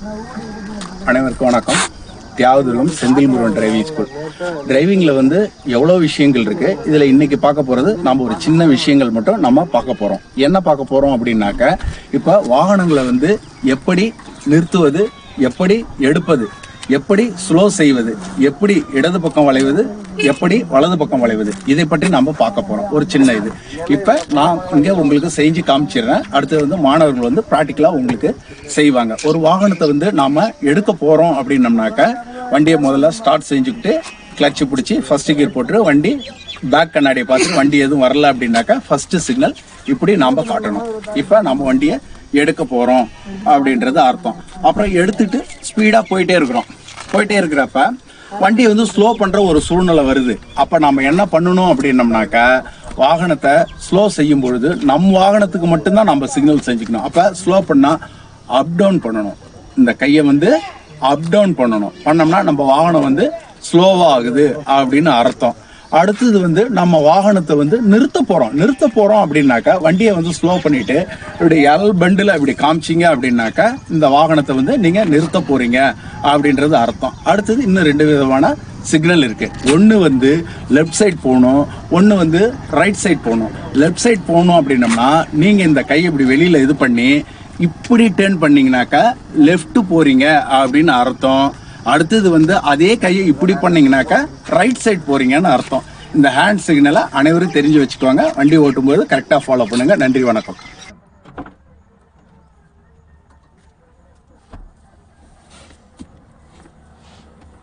அனைவருக்கும் வணக்கம். Thiyagadurgam Senthil Murugan driving school. டிரைவிங்கில் வந்து எவ்வளோ விஷயங்கள் இருக்குது. இதில் இன்றைக்கி பார்க்க போகிறது நம்ம ஒரு சின்ன விஷயங்கள் மட்டும் நம்ம பார்க்க போகிறோம். என்ன பார்க்க போகிறோம் அப்படின்னாக்க, இப்போ வாகனங்களை வந்து எப்படி நிறுத்துவது, எப்படி எடுப்பது, எப்படி ஸ்லோ செய்வது, எப்படி இடது பக்கம் வளைவது, எப்படி வலது பக்கம் வளைவது, இதை பற்றி நம்ம பார்க்க போகிறோம். ஒரு சின்ன இது இப்போ நான் இங்கே உங்களுக்கு செஞ்சு காமிச்சிடுறேன். அடுத்து வந்து மாணவர்கள் வந்து ப்ராக்டிக்கலாக உங்களுக்கு செய்வாங்க. ஒரு வாகனத்தை வந்து நாம் எடுக்க போகிறோம் அப்படின்னம்னாக்க, வண்டியை முதல்ல ஸ்டார்ட் செஞ்சுக்கிட்டு கிளட்சு பிடிச்சி ஃபர்ஸ்ட் கியர் போட்டு வண்டி பேக் கண்ணாடியை பார்த்துட்டு வண்டி எதுவும் வரல அப்படின்னாக்கா ஃபர்ஸ்ட் சிக்னல் இப்படி நாம் காட்டணும். இப்போ நம்ம வண்டியை எடுக்க போகிறோம் அப்படின்றது அர்த்தம். அப்புறம் எடுத்துட்டு ஸ்பீடாக போயிட்டே இருக்கிறப்ப வண்டி வந்து ஸ்லோ பண்ணுற ஒரு சூழ்நிலை வருது. அப்போ நம்ம என்ன பண்ணணும் அப்படின்னம்னாக்கா, வாகனத்தை ஸ்லோ செய்யும் பொழுது நம் வாகனத்துக்கு மட்டும்தான் நம்ம சிக்னல் செஞ்சுக்கணும். அப்போ ஸ்லோ பண்ணால் அப் டவுன் பண்ணணும். இந்த கையை வந்து அப் டவுன் பண்ணோம்னா நம்ம வாகனம் வந்து ஸ்லோவாக ஆகுது அப்படின்னு அர்த்தம். அடுத்தது வந்து நம்ம வாகனத்தை வந்து நிறுத்த போகிறோம் அப்படின்னாக்கா, வண்டியை வந்து ஸ்லோ பண்ணிவிட்டு இப்படி எல் பண்டில் இப்படி காமிச்சிங்க அப்படின்னாக்கா இந்த வாகனத்தை வந்து நீங்கள் நிறுத்த போகிறீங்க அப்படின்றது அர்த்தம். அடுத்தது இன்னும் 2 விதமான சிக்னல் இருக்குது. ஒன்று வந்து லெஃப்ட் சைட் போகணும், ஒன்று வந்து ரைட் சைட் போகணும். லெஃப்ட் சைட் போகணும் அப்படின்னம்னா நீங்கள் இந்த கையை இப்படி வெளியில் இது பண்ணி இப்படி டேர்ன் பண்ணிங்கனாக்கா லெஃப்ட் போகிறீங்க அப்படின்னு அர்த்தம். அடுத்தது வந்து அதே கையை இப்படி பண்ணீங்கன்னாக்கா ரைட் சைட் போறீங்கன்னு அர்த்தம். இந்த ஹேண்ட் சிக்னலை அனைவரும் தெரிஞ்சு வச்சுக்கோங்க. வண்டி ஓட்டும்போது கரெக்டாக ஃபாலோ பண்ணுங்க. நன்றி, வணக்கம்.